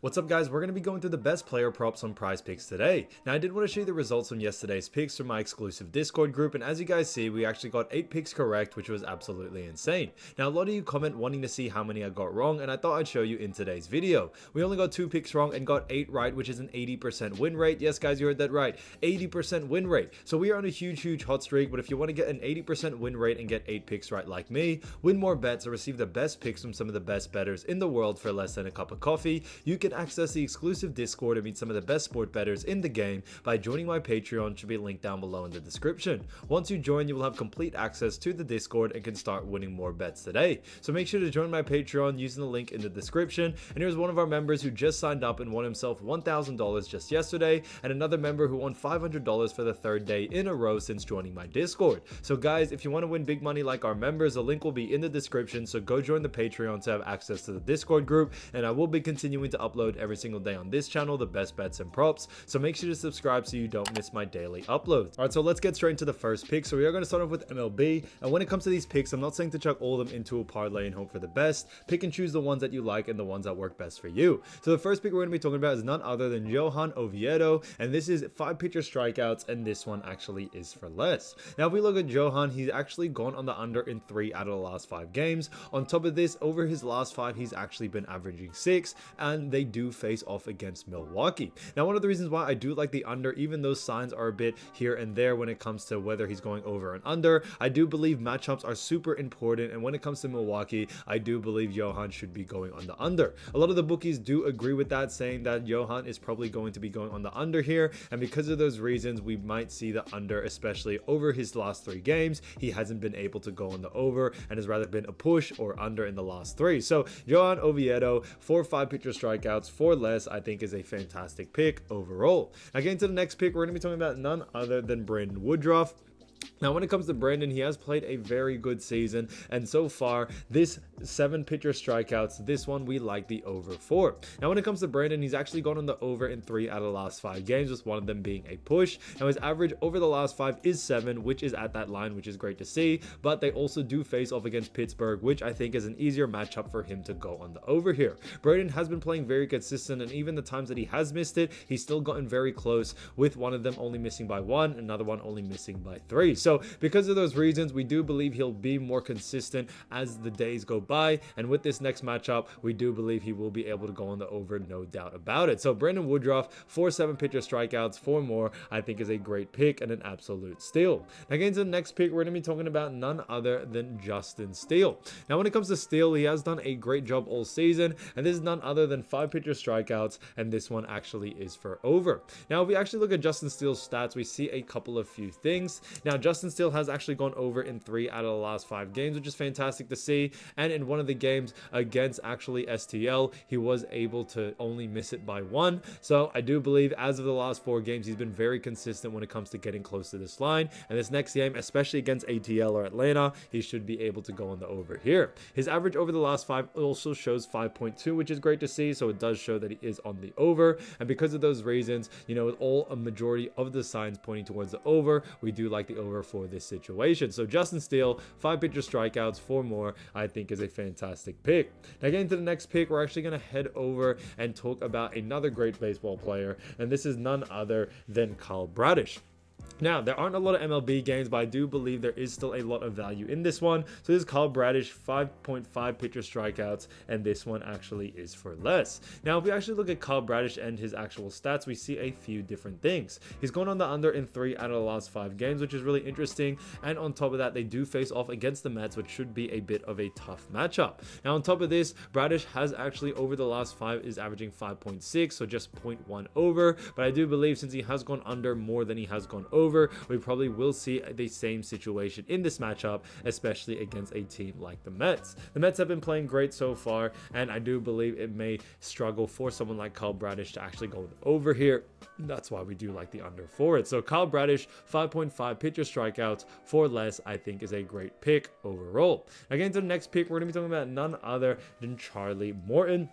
What's up guys, we're going to be going through the best player props on PrizePicks today. Now I did want to show you the results from yesterday's picks from my exclusive Discord group, and as you guys see, we actually got 8 picks correct, which was absolutely insane. Now a lot of you comment wanting to see how many I got wrong, and I thought I'd show you in today's video. We only got 2 picks wrong and got 8 right, which is an 80% win rate. Yes guys, you heard that right, 80% win rate. So we are on a huge hot streak, but if you want to get an 80% win rate and get 8 picks right like me, win more bets, or receive the best picks from some of the best bettors in the world for less than a cup of coffee, you can access the exclusive Discord and meet some of the best sport bettors in the game by joining my Patreon, should be linked down below in the description. Once you join, you will have complete access to the Discord and can start winning more bets today. So make sure to join my Patreon using the link in the description. And here's one of our members who just signed up and won himself $1,000 just yesterday, and another member who won $500 for the 3rd day in a row since joining my Discord. So guys, if you want to win big money like our members, the link will be in the description, so go join the Patreon to have access to the Discord group, and I will be continuing to upload every single day on this channel the best bets and props, so make sure to subscribe so you don't miss my daily uploads. Alright, so let's get straight into the first pick. So we are going to start off with MLB, and when it comes to these picks, I'm not saying to chuck all of them into a parlay and hope for the best. Pick and choose the ones that you like and the ones that work best for you. So the first pick we're going to be talking about is none other than Johan Oviedo, and this is 5 pitcher strikeouts, and this one actually is for less. Now if we look at Johan, he's actually gone on the under in 3 out of the last 5 games. On top of this, over his last 5, he's actually been averaging 6, and they do face off against Milwaukee. Now one of the reasons why I do like the under, even though signs are a bit here and there when it comes to whether he's going over and under, I do believe matchups are super important, and when it comes to Milwaukee, I do believe Johan should be going on the under. A lot of the bookies do agree with that, saying that Johan is probably going to be going on the under here, and because of those reasons, we might see the under, especially over his last 3 games. He hasn't been able to go on the over and has rather been a push or under in the last 3. So Johan Oviedo for 5 pitcher strikeouts for less, I think is a fantastic pick overall. Now getting to the next pick, we're going to be talking about none other than Brandon Woodruff. Now when it comes to Brandon, he has played a very good season, and so far this 7 pitcher strikeouts, this one we like the over for. Now when it comes to Brandon, he's actually gone on the over in 3 out of the last 5 games, with one of them being a push. Now his average over the last 5 is 7, which is at that line, which is great to see, but they also do face off against Pittsburgh, which I think is an easier matchup for him to go on the over here. Brandon has been playing very consistent, and even the times that he has missed it, he's still gotten very close, with one of them only missing by 1, another one only missing by 3. So because of those reasons, we do believe he'll be more consistent as the days go by, and with this next matchup, we do believe he will be able to go on the over, no doubt about it. So Brandon Woodruff for 7 pitcher strikeouts for more, I think is a great pick and an absolute steal. Now getting to the next pick, we're going to be talking about none other than Justin Steele. Now when it comes to Steele, he has done a great job all season, and this is none other than 5 pitcher strikeouts, and this one actually is for over. Now if we actually look at Justin Steele's stats, we see a couple of few things. Now Justin Steele has actually gone over in 3 out of the last 5 games, which is fantastic to see, and in one of the games against actually STL, he was able to only miss it by 1. So I do believe as of the last 4 games, he's been very consistent when it comes to getting close to this line, and this next game, especially against ATL or Atlanta, he should be able to go on the over here. His average over the last 5 also shows 5.2, which is great to see, so it does show that he is on the over, and because of those reasons, you know, with a majority of the signs pointing towards the over, we do like the over for this situation. So Justin Steele, 5 pitcher strikeouts for more, I think is a fantastic pick. Now getting to the next pick, we're actually going to head over and talk about another great baseball player, and this is none other than Kyle Bradish. Now, there aren't a lot of MLB games, but I do believe there is still a lot of value in this one. So this is Kyle Bradish, 5.5 pitcher strikeouts, and this one actually is for less. Now, if we actually look at Kyle Bradish and his actual stats, we see a few different things. He's gone on the under in 3 out of the last 5 games, which is really interesting. And on top of that, they do face off against the Mets, which should be a bit of a tough matchup. Now, on top of this, Bradish has actually over the last 5 is averaging 5.6, so just 0.1 over. But I do believe since he has gone under more than he has gone over, we probably will see the same situation in this matchup, especially against a team like the Mets. The Mets have been playing great so far, and I do believe it may struggle for someone like Kyle Bradish to actually go over here. That's why we do like the under for it. So Kyle Bradish, 5.5 pitcher strikeouts for less, I think is a great pick overall. Again, to the next pick, we're going to be talking about none other than Charlie Morton.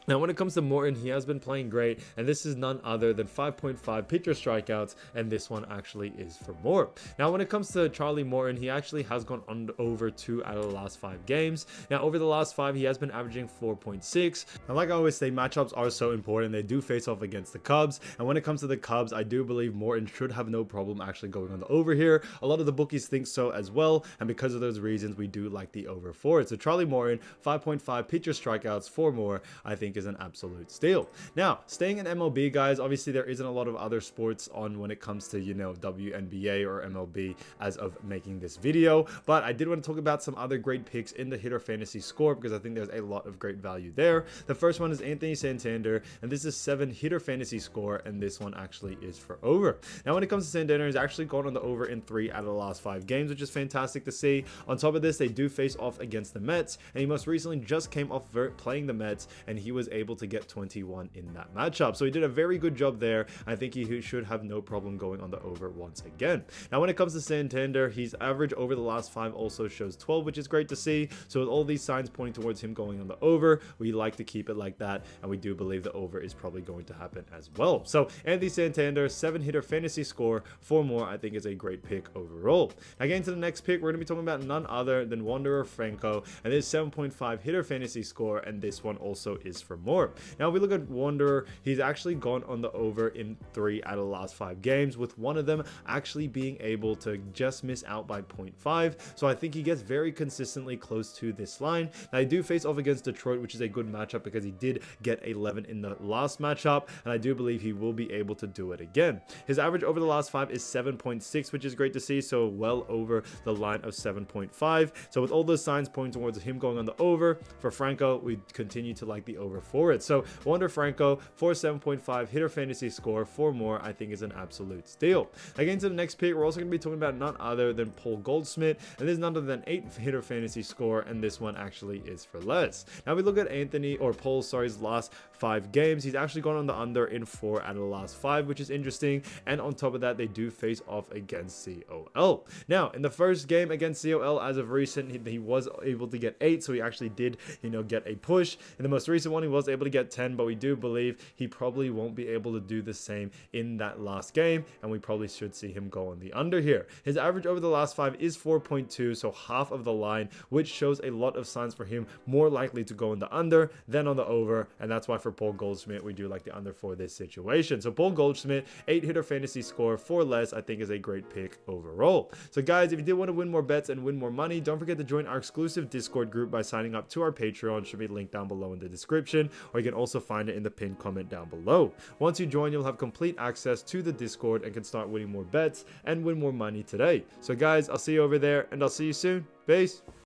Now, when it comes to Morton, he has been playing great, and this is none other than 5.5 pitcher strikeouts, and this one actually is for more. Now, when it comes to Charlie Morton, he actually has gone over 2 out of the last 5 games. Now, over the last 5, he has been averaging 4.6. And like I always say, matchups are so important. They do face off against the Cubs, and when it comes to the Cubs, I do believe Morton should have no problem actually going on the over here. A lot of the bookies think so as well, and because of those reasons, we do like the over for it. So Charlie Morton, 5.5 pitcher strikeouts, 4 more, I think is an absolute steal. Now, staying in MLB, guys, obviously there isn't a lot of other sports on when it comes to, you know, Wnba or MLB as of making this video, but I did want to talk about some other great picks in the hitter fantasy score because I think there's a lot of great value there. The first one is Anthony Santander, and this is 7 hitter fantasy score, and this one actually is for over. Now, when it comes to Santander, he's actually gone on the over in 3 out of the last 5 games, which is fantastic to see. On top of this, they do face off against the Mets, and he most recently just came off playing the Mets, and he was able to get 21 in that matchup. So he did a very good job there. I think he should have no problem going on the over once again. Now, when it comes to Santander, his average over the last 5 also shows 12, which is great to see. So with all these signs pointing towards him going on the over, we like to keep it like that, and we do believe the over is probably going to happen as well. So Anthony Santander, 7 hitter fantasy score, 4 more, I think is a great pick overall. Now, getting to the next pick, we're going to be talking about none other than Wanderer Franco, and this 7.5 hitter fantasy score, and this one also is for more. Now, if we look at Wanderer, he's actually gone on the over in 3 out of the last 5 games, with one of them actually being able to just miss out by 0.5. So I think he gets very consistently close to this line. Now, I do face off against Detroit, which is a good matchup because he did get 11 in the last matchup, and I do believe he will be able to do it again. His average over the last 5 is 7.6, which is great to see, so well over the line of 7.5. So with all those signs pointing towards him going on the over, for Franco, we continue to like the over for it. So Wander Franco for 7.5 hitter fantasy score, 4 more, I think is an absolute steal. Again, to the next pick, we're also going to be talking about none other than Paul Goldschmidt, and this is none other than 8 hitter fantasy score, and this one actually is for less. Now we look at Paul's last 5 games. He's actually gone on the under in 4 out of the last 5, which is interesting, and on top of that, they do face off against COL. Now, in the first game against COL, as of recent, he was able to get 8, so he actually did, you know, get a push. In the most recent one, he was able to get 10, but we do believe he probably won't be able to do the same in that last game, and we probably should see him go on the under here. His average over the last 5 is 4.2, so half of the line, which shows a lot of signs for him more likely to go on the under than on the over, and that's why for Paul Goldschmidt, we do like the under for this situation. So Paul Goldschmidt, 8 hitter fantasy score, 4 less, I think is a great pick overall. So guys, if you did want to win more bets and win more money, don't forget to join our exclusive Discord group by signing up to our Patreon. Should be linked down below in the description, or you can also find it in the pinned comment down below. Once you join, you'll have complete access to the Discord and can start winning more bets and win more money today. So guys, I'll see you over there, and I'll see you soon. Peace.